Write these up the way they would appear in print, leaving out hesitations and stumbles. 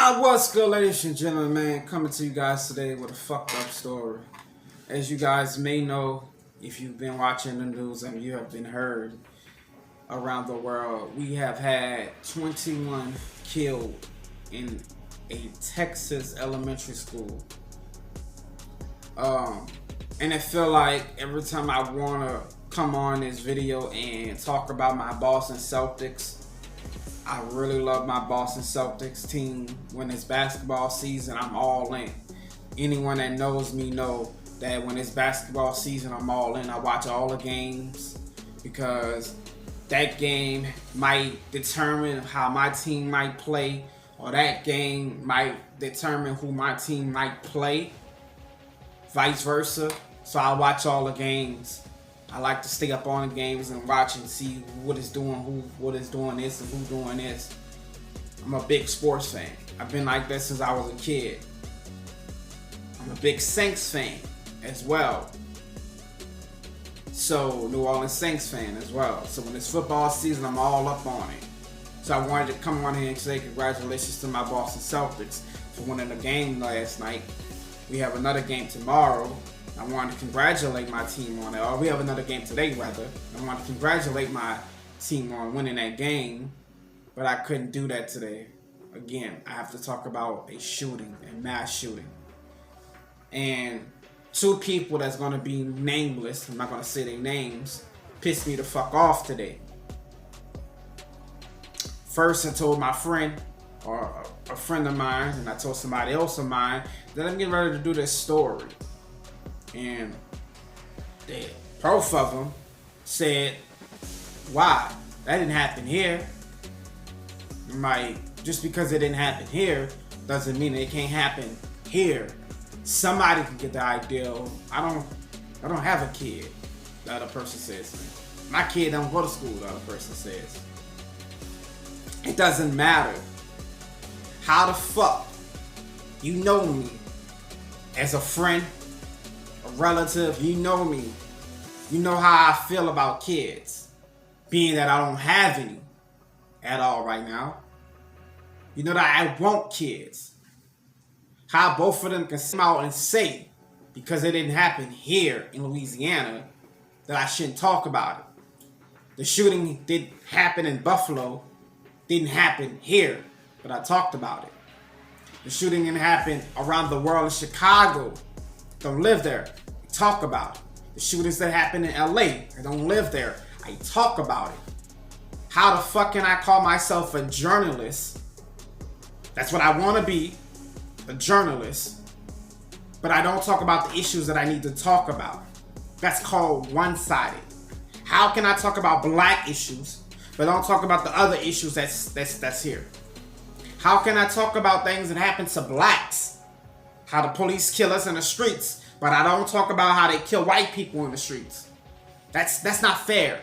What's good, ladies and gentlemen, man? Coming to you guys today with a fucked up story. As you guys may know, if you've been watching the news and you have been heard around the world, we have had 21 killed in a Texas elementary school. And it feel like every time I want to come on this video and talk about my Boston Celtics, I really love my Boston Celtics team. When it's basketball season, I'm all in. Anyone that knows me know that when it's basketball season, I'm all in. I watch all the games because that game might determine how my team might play, or that game might determine who my team might play, vice versa. So I watch all the games. I like to stay up on the games and watch and see what is doing, what is doing this and who doing this. I'm a big sports fan. I've been like that since I was a kid. I'm a big Saints fan as well. So New Orleans Saints fan as well. So when it's football season, I'm all up on it. So I wanted to come on here and say congratulations to my Boston Celtics for winning the game last night. We have another game tomorrow. I want to congratulate my team on it. Or we have another game today, rather. I want to congratulate my team on winning that game. But I couldn't do that today. Again, I have to talk about a shooting, a mass shooting. And two people that's going to be nameless, I'm not going to say their names, pissed me the fuck off today. First, I told my friend, or a friend of mine, and I told somebody else of mine, that I'm getting ready to do this story. And both of them said, why? That didn't happen here. I'm like, just because it didn't happen here doesn't mean it can't happen here. Somebody can get the idea. I don't have a kid, the other person says. My kid don't go to school, the other person says. It doesn't matter. How the fuck you know me as a friend, a relative, you know me. You know how I feel about kids. Being that I don't have any at all right now. You know that I want kids. How both of them can come out and say, because it didn't happen here in Louisiana, that I shouldn't talk about it. The shooting did happen in Buffalo, didn't happen here, but I talked about it. The shooting didn't happen around the world in Chicago. Don't live there. I talk about it. The shootings that happen in LA, I don't live there. I talk about it. How the fuck can I call myself a journalist? That's what I want to be, a journalist. But I don't talk about the issues that I need to talk about. That's called one-sided. How can I talk about black issues, but don't talk about the other issues that's here? How can I talk about things that happen to blacks? How the police kill us in the streets, but I don't talk about how they kill white people in the streets. That's not fair.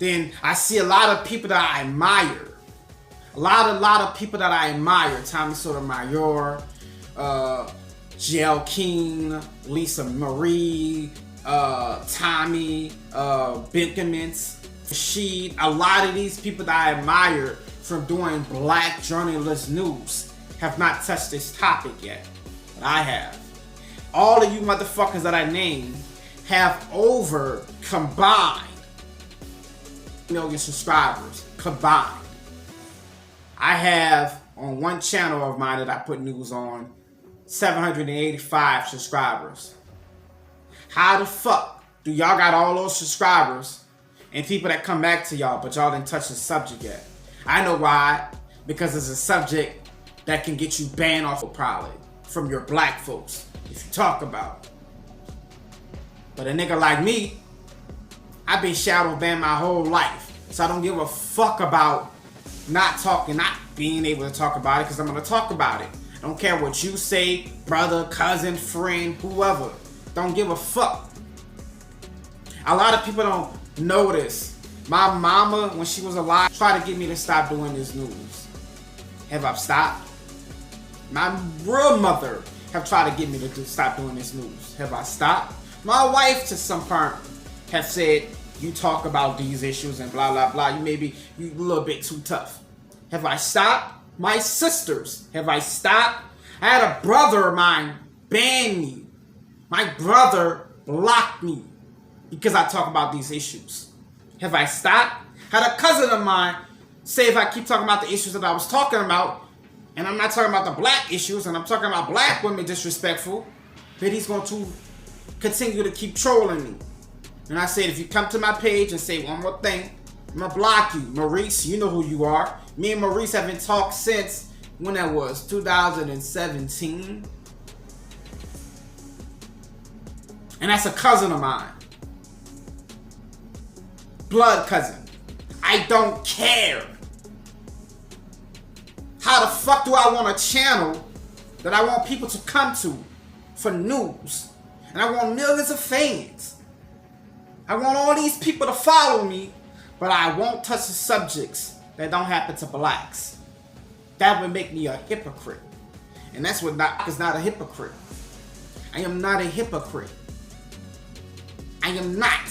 Then I see a lot of people that I admire. A lot of people that I admire. Tommy Sotomayor, J.L. King, Lisa Marie, Tommy, Binkemans, Rashid. A lot of these people that I admire from doing black journalist news have not touched this topic yet. But I have. All of you motherfuckers that I named have over combined million subscribers combined. I have on one channel of mine that I put news on 785 subscribers. How the fuck do y'all got all those subscribers and people that come back to y'all, but y'all didn't touch the subject yet? I know why. Because it's a subject that can get you banned off probably from your black folks if you talk about it. But a nigga like me, I've been shadow banned my whole life. So I don't give a fuck about not being able to talk about it, because I'm going to talk about it. I don't care what you say, brother, cousin, friend, whoever. Don't give a fuck. A lot of people don't know this. My mama, when she was alive, tried to get me to stop doing this news. Have I stopped? My real mother have tried to get me to stop doing this news. Have I stopped? My wife, to some part, have said, you talk about these issues and blah, blah, blah. You a little bit too tough. Have I stopped? My sisters, have I stopped? I had a brother of mine ban me. My brother blocked me because I talk about these issues. Have I stopped? Had a cousin of mine say if I keep talking about the issues that I was talking about, and I'm not talking about the black issues, and I'm talking about black women disrespectful, that he's going to continue to keep trolling me. And I said, if you come to my page and say one more thing, I'm going to block you. Maurice, you know who you are. Me and Maurice haven't talked since, when that was, 2017. And that's a cousin of mine. Blood cousin. I don't care. How the fuck do I want a channel that I want people to come to for news? And I want millions of fans. I want all these people to follow me, but I won't touch the subjects that don't happen to blacks. That would make me a hypocrite. And that's what is not a hypocrite. I am not a hypocrite. I am not.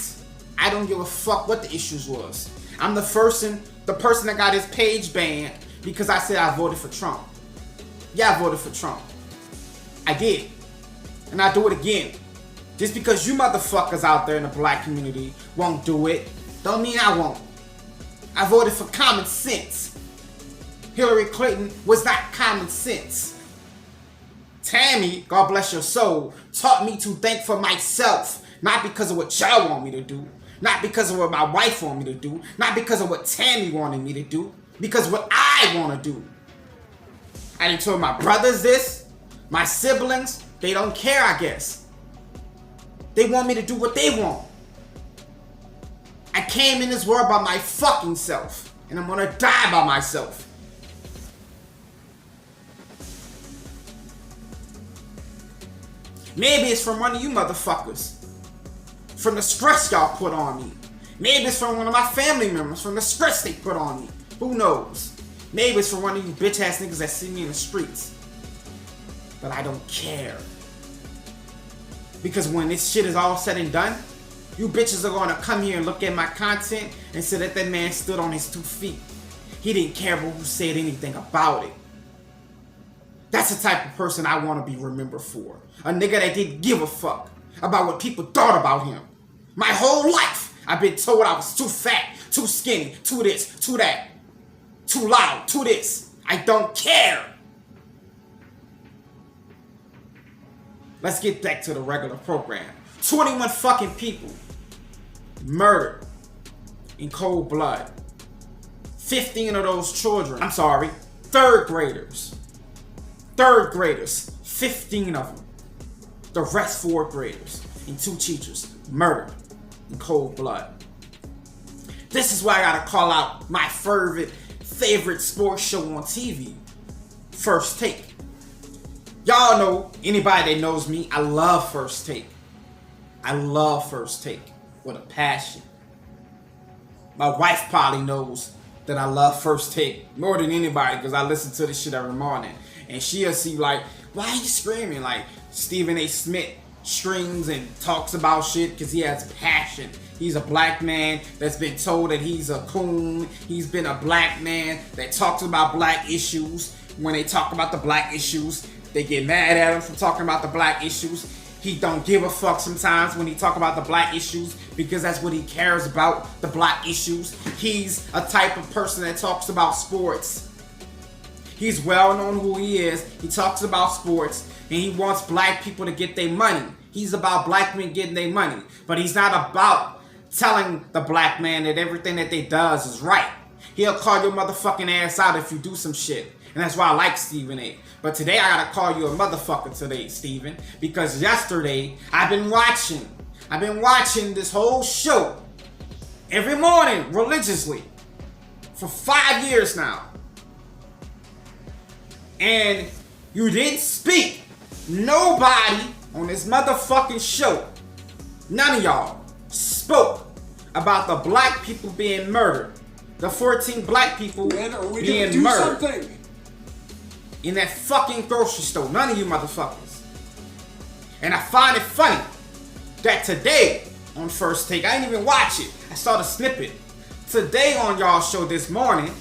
I don't give a fuck what the issues was. I'm the person that got his page banned because I said I voted for Trump. Yeah, I voted for Trump. I did. And I do it again. Just because you motherfuckers out there in the black community won't do it, don't mean I won't. I voted for common sense. Hillary Clinton was not common sense. Tammy, God bless your soul, taught me to think for myself. Not because of what y'all want me to do. Not because of what my wife wanted me to do. Not because of what Tammy wanted me to do. Because what I want to do. I didn't tell my brothers this. My siblings, they don't care, I guess. They want me to do what they want. I came in this world by my fucking self. And I'm gonna die by myself. Maybe it's from one of you motherfuckers. From the stress y'all put on me. Maybe it's from one of my family members. From the stress they put on me. Who knows? Maybe it's from one of you bitch ass niggas that see me in the streets. But I don't care. Because when this shit is all said and done, you bitches are gonna come here and look at my content and say that man stood on his 2 feet. He didn't care who said anything about it. That's the type of person I want to be remembered for. A nigga that didn't give a fuck about what people thought about him. My whole life, I've been told I was too fat, too skinny, too this, too that, too loud, too this. I don't care. Let's get back to the regular program. 21 fucking people murdered in cold blood. 15 of those children, third graders. 15 of them. The rest 4th graders and 2 teachers murdered in cold blood. This is why I gotta call out my favorite sports show on TV, First Take. Y'all know, anybody that knows me, I love First Take. I love First Take with a passion. My wife probably knows that I love First Take more than anybody because I listen to this shit every morning. And she'll see like, why are you screaming? Like Stephen A. Smith screams and talks about shit because he has passion. He's a black man that's been told that he's a coon. He's been a black man that talks about black issues. When they talk about the black issues, they get mad at him for talking about the black issues. He don't give a fuck sometimes when he talk about the black issues because that's what he cares about, the black issues. He's a type of person that talks about sports. He's well known who he is. He talks about sports and he wants black people to get their money. He's about black men getting their money. But he's not about telling the black man that everything that they does is right. He'll call your motherfucking ass out if you do some shit. And that's why I like Stephen A. But today I gotta call you a motherfucker today, Stephen. Because yesterday I've been watching this whole show every morning religiously for 5 years now. And you didn't speak. Nobody on this motherfucking show, none of y'all, spoke about the black people being murdered. The 14 black people being murdered. Something. In that fucking grocery store. None of you motherfuckers. And I find it funny that today on First Take, I didn't even watch it. I saw the snippet. Today on y'all show this morning,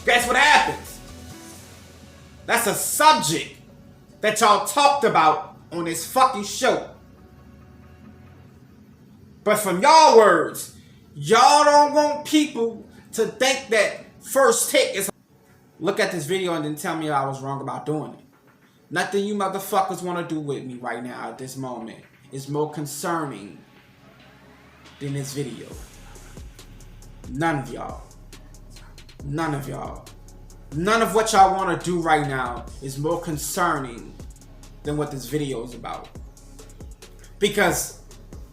Guess what happens? That's a subject that y'all talked about on this fucking show. But from y'all words, y'all don't want people to think that First Take is... Look at this video and then tell me I was wrong about doing it. Nothing you motherfuckers want to do with me right now at this moment is more concerning than this video. None of y'all. None of y'all. None of what y'all want to do right now is more concerning than what this video is about. Because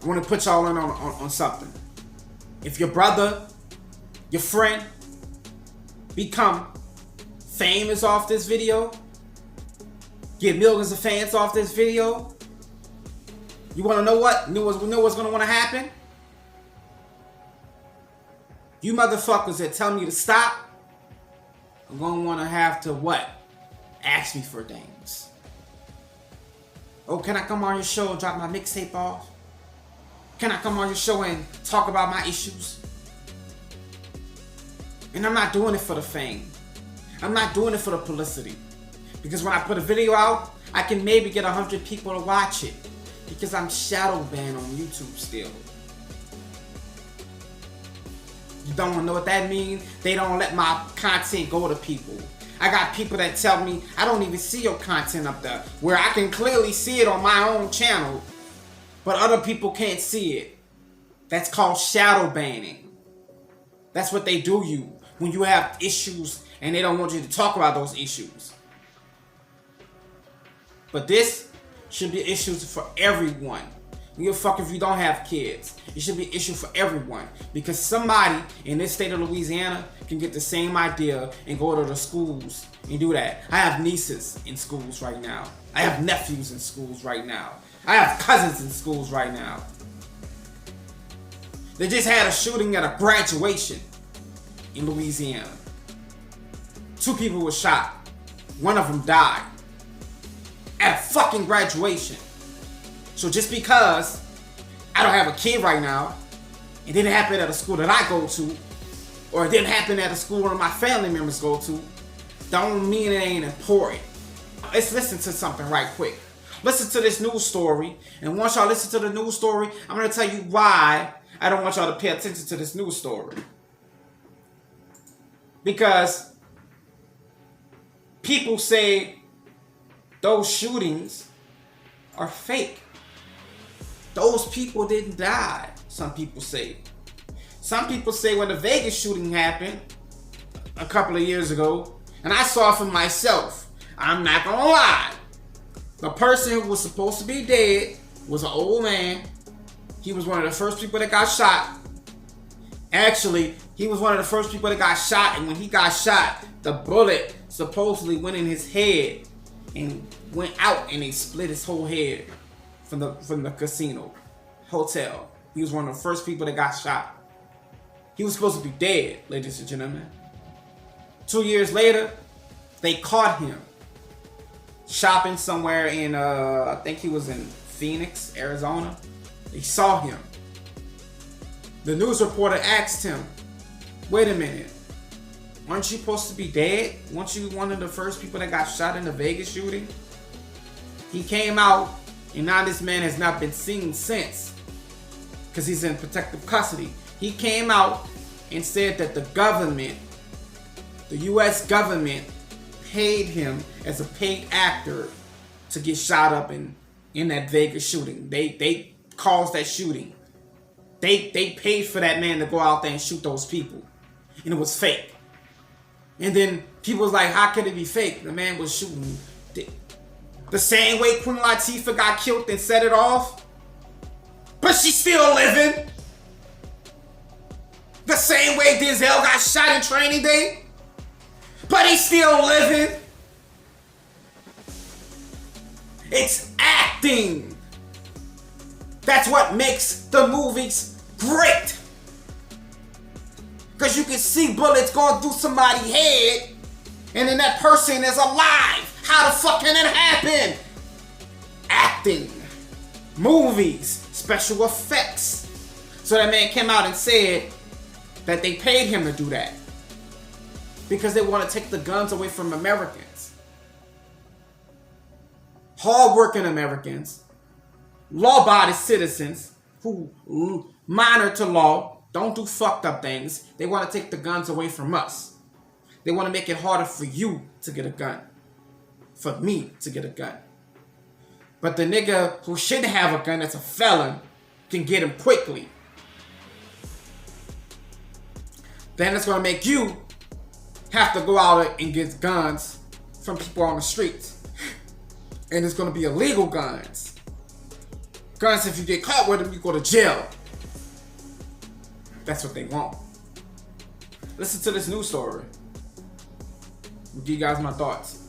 I want to put y'all in on something. If your brother, your friend, become famous off this video, get millions of fans off this video, you want to know what? Know what's going to want to happen? You motherfuckers that tell me to stop are going to want to have to what? Ask me for things. Oh, can I come on your show and drop my mixtape off? Can I come on your show and talk about my issues? And I'm not doing it for the fame. I'm not doing it for the publicity. Because when I put a video out, I can maybe get 100 people to watch it. Because I'm shadow banned on YouTube still. You don't want to know what that means? They don't let my content go to people. I got people that tell me, I don't even see your content up there. Where I can clearly see it on my own channel, but other people can't see it. That's called shadow banning. That's what they do you when you have issues and they don't want you to talk about those issues. But this should be issues for everyone. You give a fuck if you don't have kids. It should be an issue for everyone. Because somebody in this state of Louisiana can get the same idea and go to the schools and do that. I have nieces in schools right now. I have nephews in schools right now. I have cousins in schools right now. They just had a shooting at a graduation in Louisiana. 2 people were shot. One of them died. At a fucking graduation. So just because I don't have a kid right now, it didn't happen at a school that I go to, or it didn't happen at a school one of my family members go to, don't mean it ain't important. Let's listen to something right quick. Listen to this news story, and once y'all listen to the news story, I'm going to tell you why I don't want y'all to pay attention to this news story. Because people say those shootings are fake. Those people didn't die, some people say. Some people say when the Vegas shooting happened a couple of years ago, and I saw it for myself, I'm not gonna lie. The person who was supposed to be dead was an old man. He was one of the first people that got shot. Actually, he was one of the first people that got shot, and when he got shot, the bullet supposedly went in his head and went out, and they split his whole head from the casino hotel. He was one of the first people that got shot. He was supposed to be dead, ladies and gentlemen. 2 years later, they caught him shopping somewhere in I think he was in Phoenix, Arizona. They saw him. The news reporter asked him, wait a minute, aren't you supposed to be dead? Weren't you one of the first people that got shot in the Vegas shooting? He came out, and now this man has not been seen since because he's in protective custody. He came out and said that the government, the U.S. government, paid him as a paid actor to get shot up in that Vegas shooting. They caused that shooting. They paid for that man to go out there and shoot those people. And it was fake. And then people was like, how could it be fake? The man was shooting. The same way Queen Latifah got killed and set it off. But she's still living. The same way Denzel got shot in Training Day. But he's still living. It's acting. That's what makes the movies great. Because you can see bullets going through somebody's head, and then that person is alive. How the fuck can it happen? Acting. Movies. Special effects. So that man came out and said that they paid him to do that. because they want to take the guns away from Americans. Hard-working Americans, law-abiding citizens who monitor law, don't do fucked up things. They want to take the guns away from us. They want to make it harder for you to get a gun, for me to get a gun. But the nigga who shouldn't have a gun, that's a felon, can get him quickly. Then it's going to make you have to go out and get guns from people on the streets. And it's going to be illegal guns. Guns, if you get caught with them, you go to jail. That's what they want. Listen to this news story. I'll give you guys my thoughts.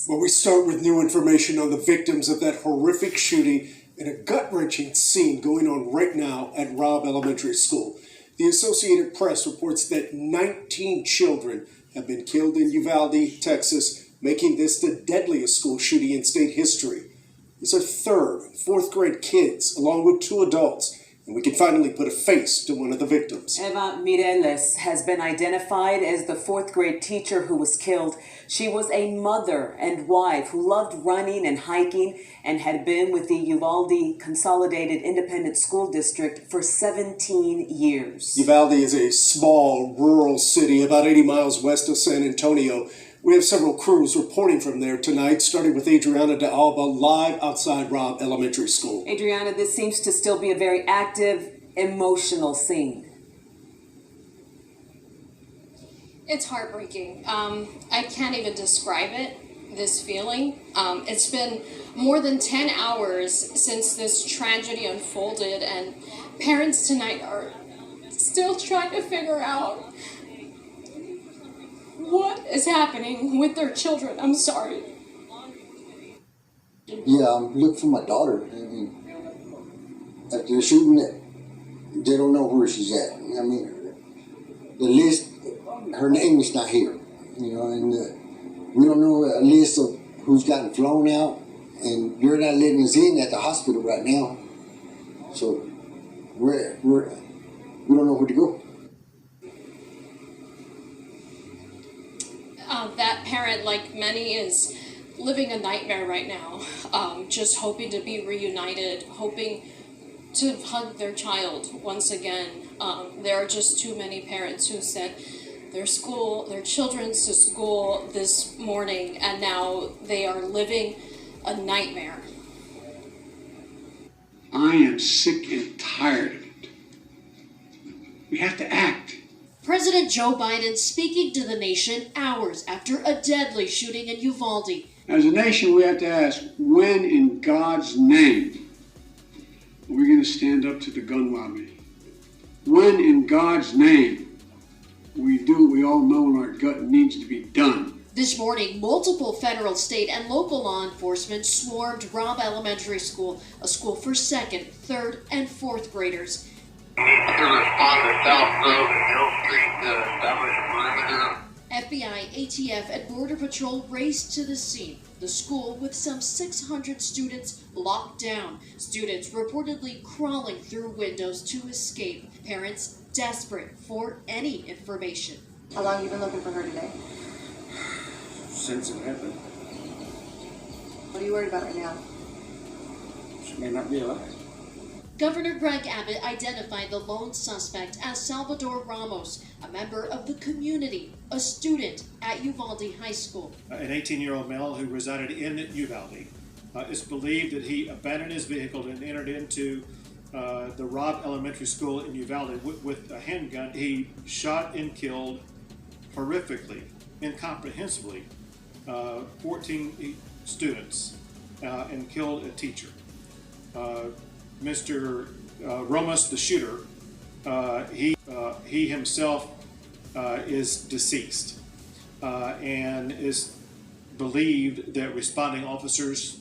Well, we start with new information on the victims of that horrific shooting and a gut-wrenching scene going on right now at Robb Elementary School. The Associated Press reports that 19 children have been killed in Uvalde, Texas, making this the deadliest school shooting in state history. These are third and fourth grade kids, along with 2 adults, and we can finally put a face to one of the victims. Eva Mireles has been identified as the 4th grade teacher who was killed. She was a mother and wife who loved running and hiking and had been with the Uvalde Consolidated Independent School District for 17 years. Uvalde is a small rural city about 80 miles west of San Antonio. We have several crews reporting from there tonight, starting with Adriana de Alba live outside Robb Elementary School. Adriana, this seems to still be a very active, emotional scene. It's heartbreaking. I can't even describe it, this feeling. It's been more than 10 hours since this tragedy unfolded, and parents tonight are still trying to figure out what is happening with their children. I'm sorry. Yeah, I'm looking for my daughter. I mean, after the shooting, they don't know where she's at. I mean, the list, her name is not here, you know, and we don't know a list of who's gotten flown out, and you're not letting us in at the hospital right now. So we don't know where to go. That parent, like many, is living a nightmare right now, just hoping to be reunited, hoping to hug their child once again. There are just too many parents who sent their children to school this morning, and now they are living a nightmare. I am sick and tired of it. We have to act. President Joe Biden speaking to the nation hours after a deadly shooting in Uvalde. As a nation, we have to ask, when in God's name are we going to stand up to the gun lobby? When in God's name we do what we all know in our gut needs to be done? This morning, multiple federal, state, and local law enforcement swarmed Robb Elementary School, a school for 2nd, 3rd, and 4th graders. To respond to South Grove and Hill Street to establish perimeter. FBI, ATF, and Border Patrol raced to the scene. The school with some 600 students locked down. Students reportedly crawling through windows to escape. Parents desperate for any information. How long have you been looking for her today? Since it happened. What are you worried about right now? She may not be alive. Governor Greg Abbott identified the lone suspect as Salvador Ramos, a member of the community, a student at Uvalde High School. An 18-year-old male who resided in Uvalde. It's believed that he abandoned his vehicle and entered into the Robb Elementary School in Uvalde with a handgun. He shot and killed horrifically, incomprehensibly, 14 students and killed a teacher. Mr. Ramos, the shooter, he himself is deceased and is believed that responding officers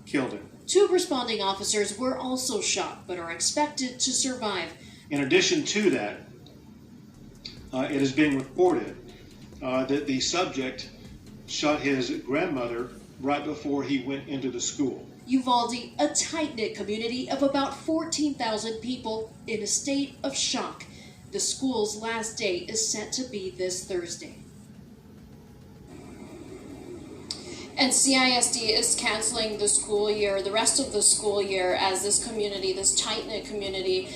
killed him. 2 responding officers were also shot, but are expected to survive. In addition to that, it is being reported that the subject shot his grandmother right before he went into the school. Uvalde, a tight-knit community of about 14,000 people in a state of shock. The school's last day is set to be this Thursday. And CISD is canceling the school year, the rest of the school year, as this community, this tight-knit community,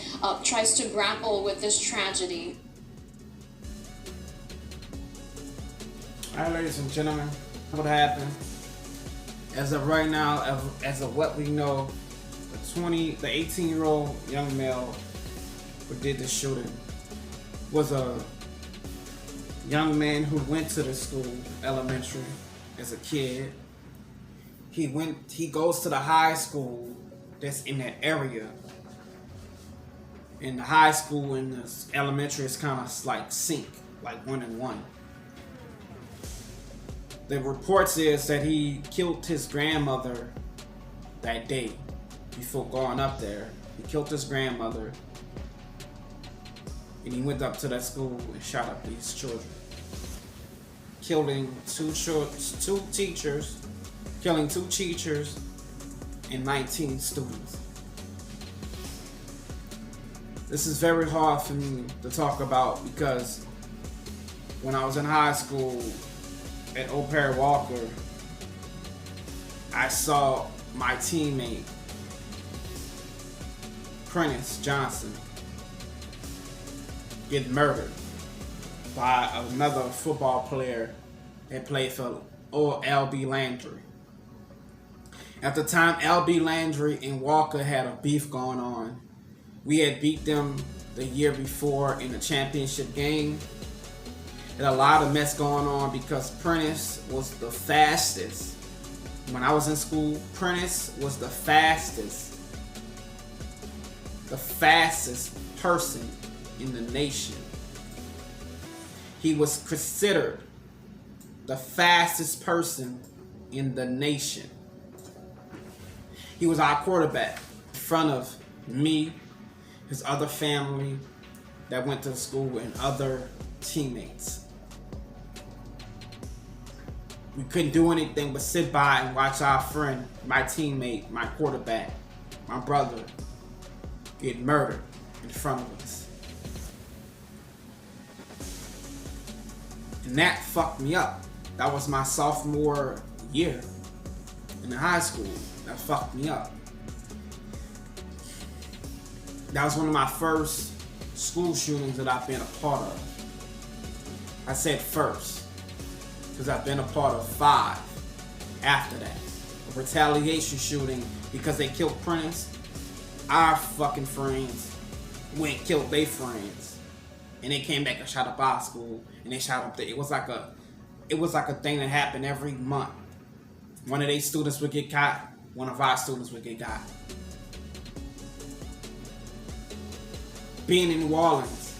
tries to grapple with this tragedy. All right, ladies and gentlemen, what happened? As of right now, as of what we know, the 18-year-old young male who did the shooting was a young man who went to the school, elementary, as a kid. He goes to the high school that's in that area. And the high school and the elementary is kind of like sync, like 1 and 1. The reports is that he killed his grandmother that day before going up there. He killed his grandmother. And he went up to that school and shot up these children. Killing two teachers and 19 students. This is very hard for me to talk about because when I was in high school at Old Perry Walker, I saw my teammate, Prentice Johnson, get murdered by another football player that played for LB Landry. At the time, LB Landry and Walker had a beef going on. We had beat them the year before in the championship game. Had a lot of mess going on because Prentice was the fastest. When I was in school, Prentice was the fastest person in the nation. He was considered the fastest person in the nation. He was our quarterback in front of me, his other family that went to school, and other teammates. We couldn't do anything but sit by and watch our friend, my teammate, my quarterback, my brother, get murdered in front of us. And that fucked me up. That was my sophomore year in high school. That fucked me up. That was one of my first school shootings that I've been a part of. I said first, because I've been a part of 5 after that. A retaliation shooting because they killed Prentice. Our fucking friends went and killed their friends. And they came back and shot up our school. And they shot up there. It was like a thing that happened every month. One of their students would get caught. One of our students would get got. Being in New Orleans,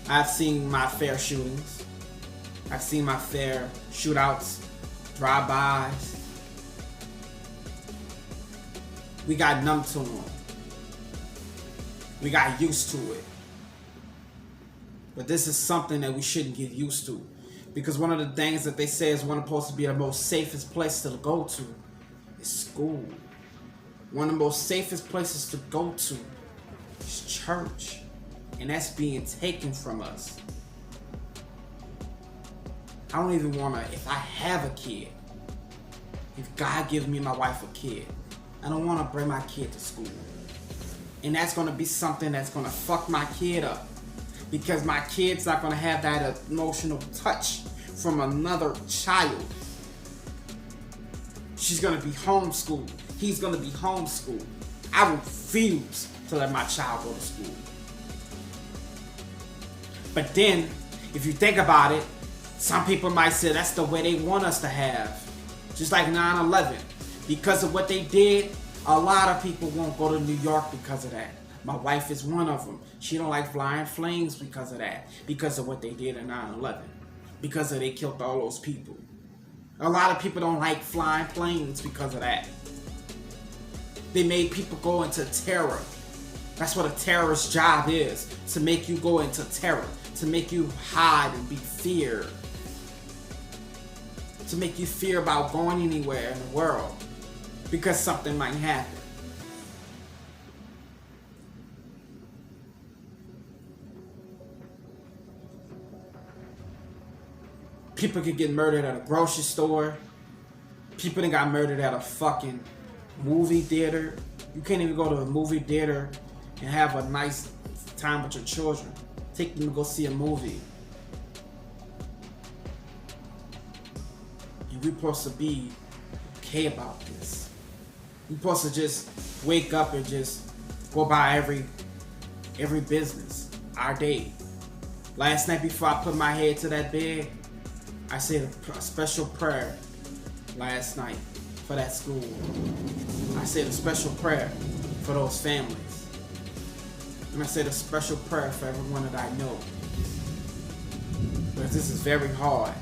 I've seen my fair shootings. I've seen my fair shootouts, drive-bys. We got numb to them. We got used to it. But this is something that we shouldn't get used to. Because one of the things that they say is one supposed to be the most safest place to go to is school. One of the most safest places to go to is church. And that's being taken from us. I don't even want to, if I have a kid, if God gives me my wife a kid, I don't want to bring my kid to school. And that's going to be something that's going to fuck my kid up. Because my kid's not going to have that emotional touch from another child. She's going to be homeschooled. He's going to be homeschooled. I refuse to let my child go to school. But then, if you think about it, some people might say that's the way they want us to have. Just like 9/11. Because of what they did, a lot of people won't go to New York because of that. My wife is one of them. She don't like flying flames because of that. Because of what they did in 9/11. Because they killed all those people. A lot of people don't like flying planes because of that. They made people go into terror. That's what a terrorist's job is. To make you go into terror. To make you hide and be feared. To make you fear about going anywhere in the world. Because something might happen. People could get murdered at a grocery store. People that got murdered at a fucking movie theater. You can't even go to a movie theater and have a nice time with your children. Take them to go see a movie. And we're supposed to be okay about this. We're supposed to just wake up and just go by every business, our day. Last night before I put my head to that bed, I said a special prayer last night for that school. I said a special prayer for those families. And I said a special prayer for everyone that I know. Because this is very hard.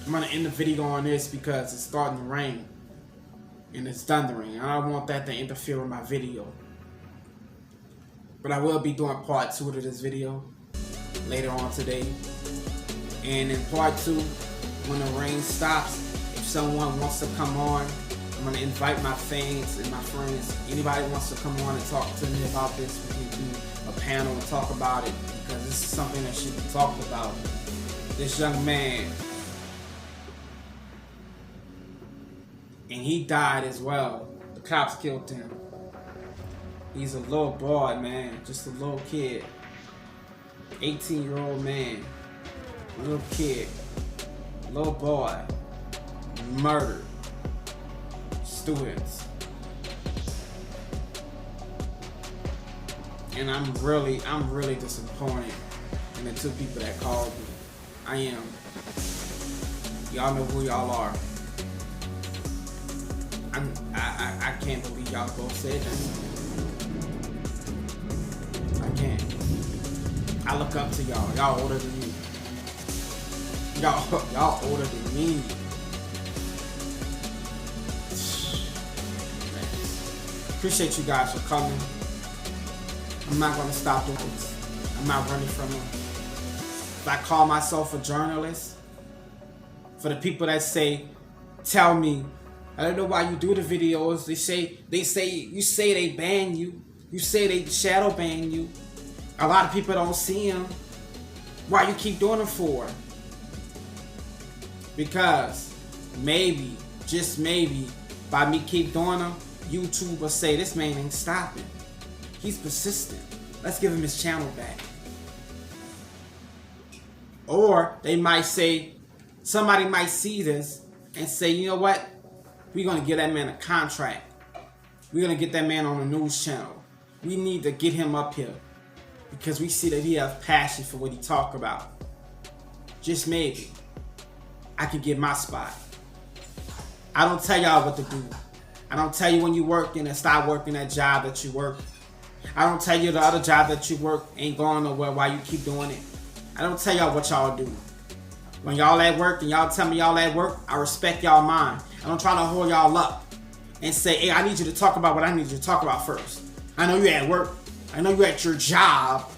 I'm gonna end the video on this because it's starting to rain. And it's thundering. I don't want that to interfere with my video. But I will be doing part 2 to this video later on today. And in part 2, when the rain stops, if someone wants to come on, I'm going to invite my fans and my friends. Anybody wants to come on and talk to me about this, we can do a panel and talk about it, because this is something that should be talked about. This young man, and he died as well. The cops killed him. He's a little boy, man, just a little kid. 18-year-old man, little kid, little boy, murdered students. And I'm really disappointed in the 2 people that called me. I am. Y'all know who y'all are. I can't believe y'all both said that. I can't. I look up to y'all. Y'all older than me. Y'all older than me. Appreciate you guys for coming. I'm not gonna stop doing this. I'm not running from them. If I call myself a journalist, for the people that tell me, I don't know why you do the videos. They say you say they ban you. You say they shadow ban you. A lot of people don't see them. Why you keep doing them for? Because maybe, just maybe, by me keep doing them, YouTube will say this man ain't stopping. He's persistent. Let's give him his channel back. Or they might say, somebody might see this and say, you know what? We're going to give that man a contract. We're going to get that man on a news channel. We need to get him up here because we see that he has passion for what he talk about. Just maybe I can get my spot. I don't tell y'all what to do. I don't tell you when you working and stop working that job that you work. I don't tell you the other job that you work ain't going nowhere while you keep doing it. I don't tell y'all what y'all do. When y'all at work and y'all tell me y'all at work, I respect y'all mind. I don't try to hold y'all up and say, hey, I need you to talk about what I need you to talk about first. I know you're at work. I know you're at your job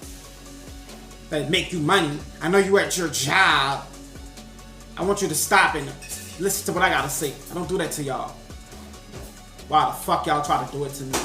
that make you money. I know you're at your job. I want you to stop and listen to what I gotta say. I don't do that to y'all. Why the fuck y'all try to do it to me?